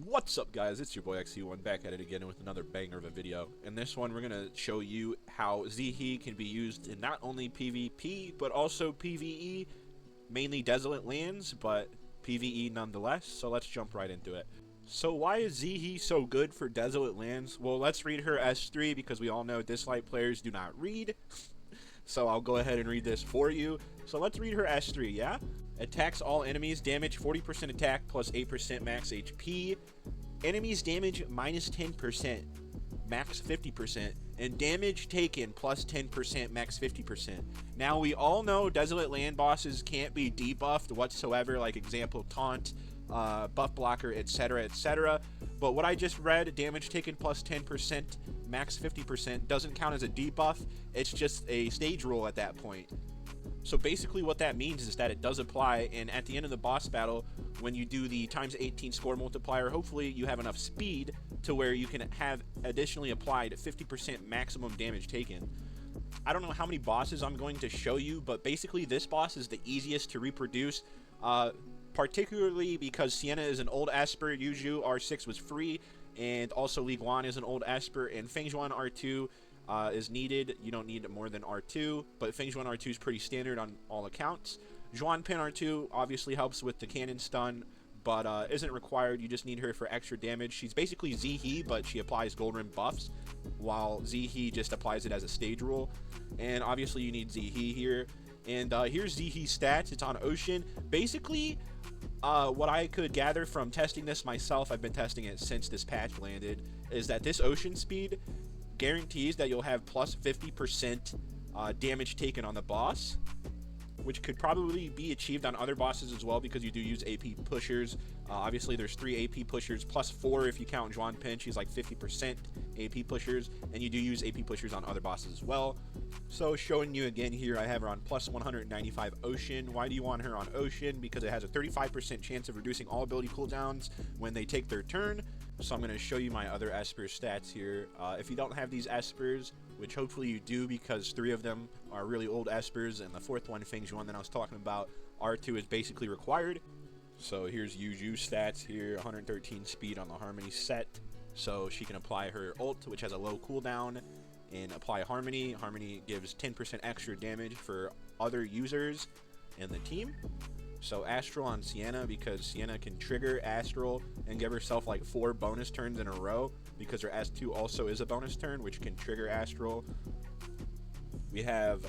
What's up, guys? It's your boy XC1 back at it again with another banger of a video. In this one, we're going to show you how Zihi can be used in not only PvP, but also PvE, mainly Desolate lands, but PvE nonetheless, so let's jump right into it. So why is Zihi so good for Desolate lands? Well, let's read her S3 because we all know Dislyte players do not read. So I'll go ahead and read this for you. So let's read her S3, yeah? Attacks all enemies, damage 40% attack plus 8% max HP. Enemies damage minus 10%, max 50. And damage taken plus 10%, max 50%. Now we all know Desolate land bosses can't be debuffed whatsoever, like example taunt, buff blocker, etc, etc. But what I just read, damage taken plus 10%, max 50%, doesn't count as a debuff. It's just a stage rule at that point. So basically what that means is that it does apply, and at the end of the boss battle, when you do the times 18 score multiplier, hopefully you have enough speed to where you can have additionally applied 50% maximum damage taken. I don't know how many bosses I'm going to show you, but basically this boss is the easiest to reproduce, particularly because Sienna is an old Esper, Yuju R6 was free, and also Li Guan is an old Esper, and Feng Zhuan R2 is needed. You don't need more than R2, but Feng Zhuan R2 is pretty standard on all accounts. Zhuan Pin R2 obviously helps with the cannon stun, but isn't required. You just need her for extra damage. She's basically Zihi, but she applies Gold Rim buffs, while Zihi just applies it as a stage rule. And obviously you need Zihi here. And here's Zihi's stats. It's on Ocean. Basically, what I could gather from testing this myself, I've been testing it since this patch landed, is that this Ocean speed guarantees that you'll have plus 50% damage taken on the boss, which could probably be achieved on other bosses as well because you do use AP pushers. Obviously there's 3 AP pushers plus 4 if you count Zhuan Pin. She's like 50% AP pushers, and you do use AP pushers on other bosses as well. So showing you again here, I have her on plus 195 Ocean. Why do you want her on Ocean? Because it has a 35% chance of reducing all ability cooldowns when they take their turn. So I'm going to show you my other Esper stats here. If you don't have these Espers, which hopefully you do because 3 of them are really old Espers, and the 4th one, Feng Zhuan, that I was talking about, R2 is basically required. So here's Yuju stats here, 113 speed on the Harmony set. So she can apply her ult, which has a low cooldown, and apply Harmony. Harmony gives 10% extra damage for other users in the team. So Astral on Sienna, because Sienna can trigger Astral and give herself like 4 bonus turns in a row, because her S2 also is a bonus turn, which can trigger Astral. We have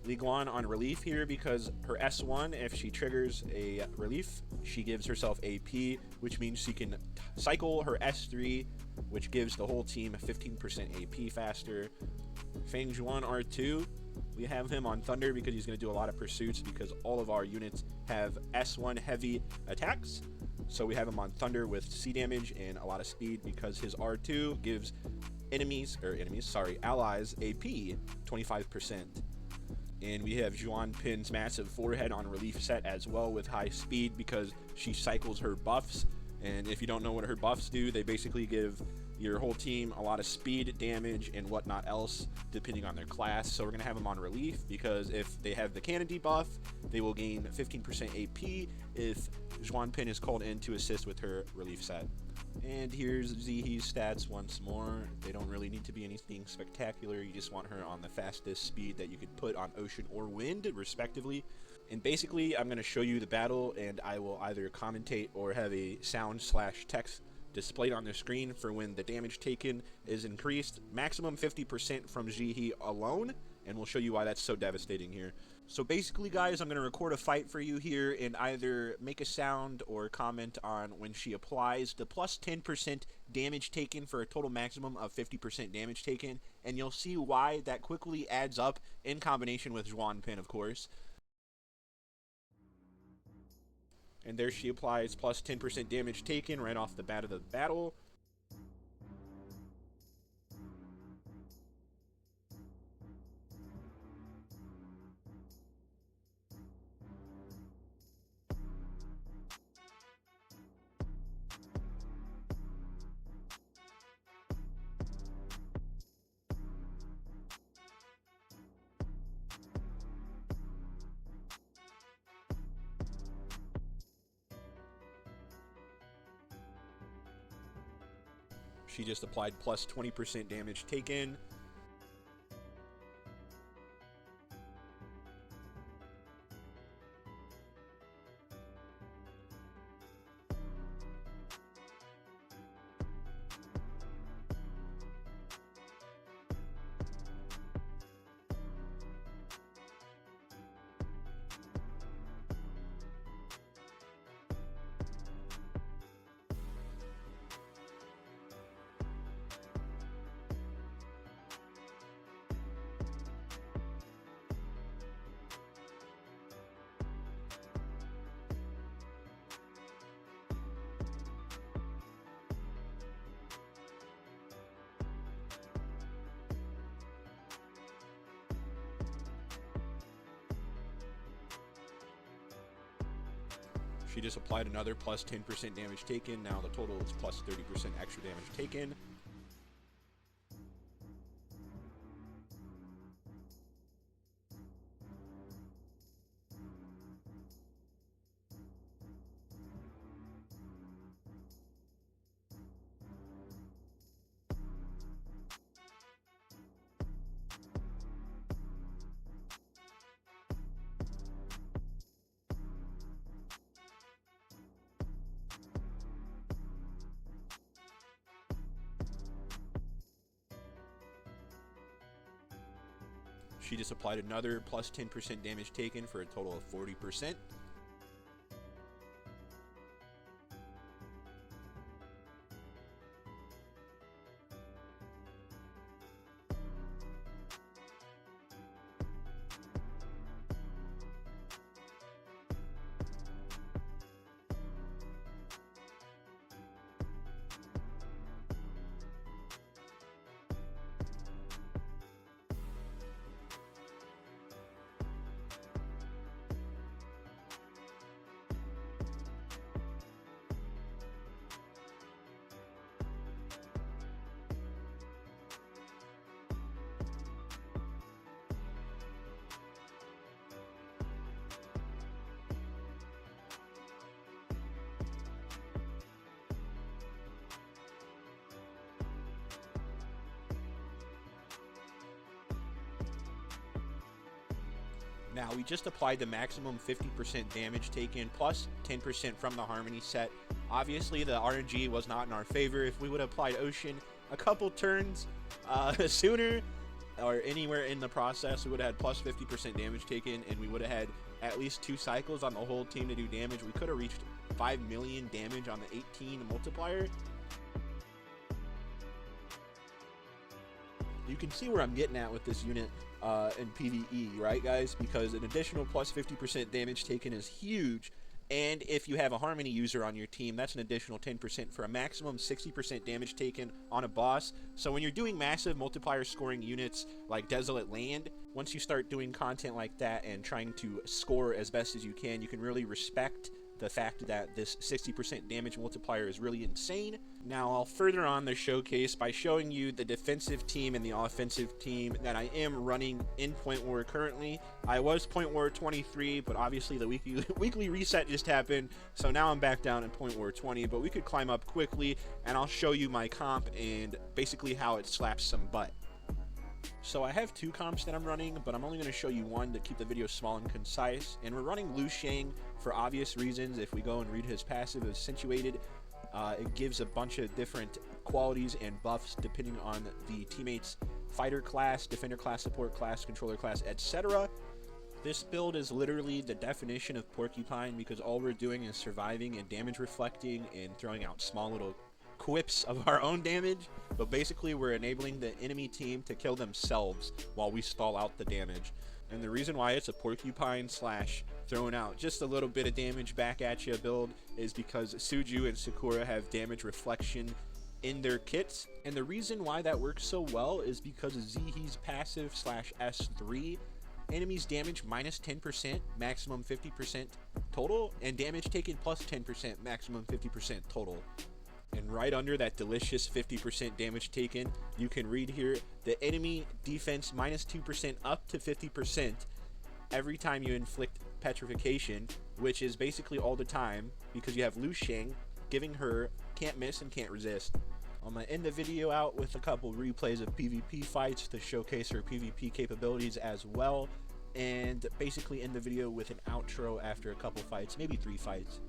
Li Guan on Relief here, because her S1, if she triggers a Relief, she gives herself AP, which means she can cycle her S3, which gives the whole team 15% AP faster. Feng Zhuan R2, we have him on Thunder because he's going to do a lot of pursuits, because all of our units have S1 heavy attacks. So we have him on Thunder with C damage and a lot of speed, because his R2 gives allies AP 25%. And we have Zhuan Pin's massive forehead on Relief set as well with high speed, because she cycles her buffs. And if you don't know what her buffs do, they basically give your whole team a lot of speed, damage, and whatnot else, depending on their class. So we're going to have them on Relief, because if they have the cannon debuff, they will gain 15% AP if Zhuan Pin is called in to assist with her Relief set. And here's Zihi's stats once more. They don't really need to be anything spectacular. You just want her on the fastest speed that you could put on Ocean or Wind, respectively. And basically, I'm going to show you the battle, and I will either commentate or have a sound/text displayed on the screen for when the damage taken is increased. Maximum 50% from Zihi alone, and we'll show you why that's so devastating here. So basically, guys, I'm going to record a fight for you here and either make a sound or comment on when she applies the plus 10% damage taken for a total maximum of 50% damage taken, and you'll see why that quickly adds up in combination with Zhuan Pin, of course. And there she applies plus 10% damage taken right off the bat of the battle. She just applied plus 20% damage taken. She just applied another plus 10% damage taken. Now the total is plus 30% extra damage taken. She just applied another plus 10% damage taken for a total of 40%. Now, we just applied the maximum 50% damage taken plus 10% from the Harmony set. Obviously, the RNG was not in our favor. If we would have applied Ocean a couple turns sooner or anywhere in the process, we would have had plus 50% damage taken, and we would have had at least 2 cycles on the whole team to do damage. We could have reached 5 million damage on the 18 multiplier. You can see where I'm getting at with this unit in PvE, right, guys? Because an additional plus 50% damage taken is huge. And if you have a Harmony user on your team, that's an additional 10% for a maximum 60% damage taken on a boss. So when you're doing massive multiplier scoring units like Desolate Land, once you start doing content like that and trying to score as best as you can really respect the fact that this 60% damage multiplier is really insane. Now, I'll further on the showcase by showing you the defensive team and the offensive team that I am running in Point War currently. I was Point War 23, but obviously the weekly reset just happened, so now I'm back down in Point War 20, but we could climb up quickly, and I'll show you my comp and basically how it slaps some butt. So I have 2 comps that I'm running, but I'm only going to show you one to keep the video small and concise. And we're running Liu Shang for obvious reasons. If we go and read his passive, accentuated, it gives a bunch of different qualities and buffs depending on the teammate's fighter class, defender class, support class, controller class, etc. This build is literally the definition of Porcupine because all we're doing is surviving and damage reflecting and throwing out small little quips of our own damage, but basically we're enabling the enemy team to kill themselves while we stall out the damage. And the reason why it's a Porcupine slash throwing out just a little bit of damage back at you build is because Suju and Sakura have damage reflection in their kits, and the reason why that works so well is because of Zihi's passive slash S3, enemies damage minus 10%, maximum 50% total, and damage taken plus 10%, maximum 50% total. And right under that delicious 50% damage taken, you can read here, the enemy defense minus 2% up to 50% every time you inflict petrification, which is basically all the time because you have Liu Shang giving her can't miss and can't resist. I'm going to end the video out with a couple replays of PvP fights to showcase her PvP capabilities as well, and basically end the video with an outro after a couple fights, maybe 3 fights.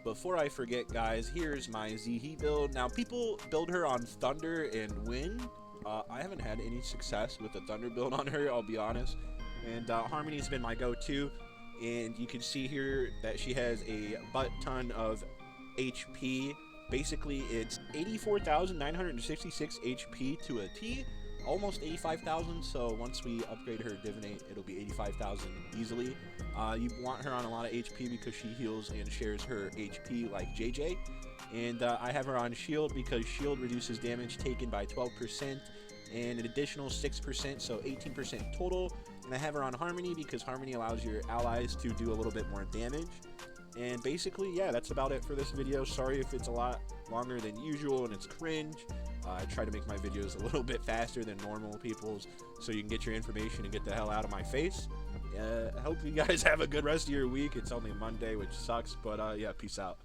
Before I forget, guys, here's my Zihi build. Now, people build her on Thunder and win. I haven't had any success with the Thunder build on her, I'll be honest. And Harmony's been my go-to. And you can see here that she has a butt ton of HP. Basically, it's 84,966 HP to a T. Almost 85,000, so once we upgrade her Divinate, it'll be 85,000 easily. You want her on a lot of HP because she heals and shares her HP like JJ. And I have her on Shield because Shield reduces damage taken by 12% and an additional 6%, so 18% total. And I have her on Harmony because Harmony allows your allies to do a little bit more damage. And basically, yeah, that's about it for this video. Sorry if it's a lot longer than usual and it's cringe. I try to make my videos a little bit faster than normal people's so you can get your information and get the hell out of my face. I hope you guys have a good rest of your week. It's only Monday, which sucks, but yeah, peace out.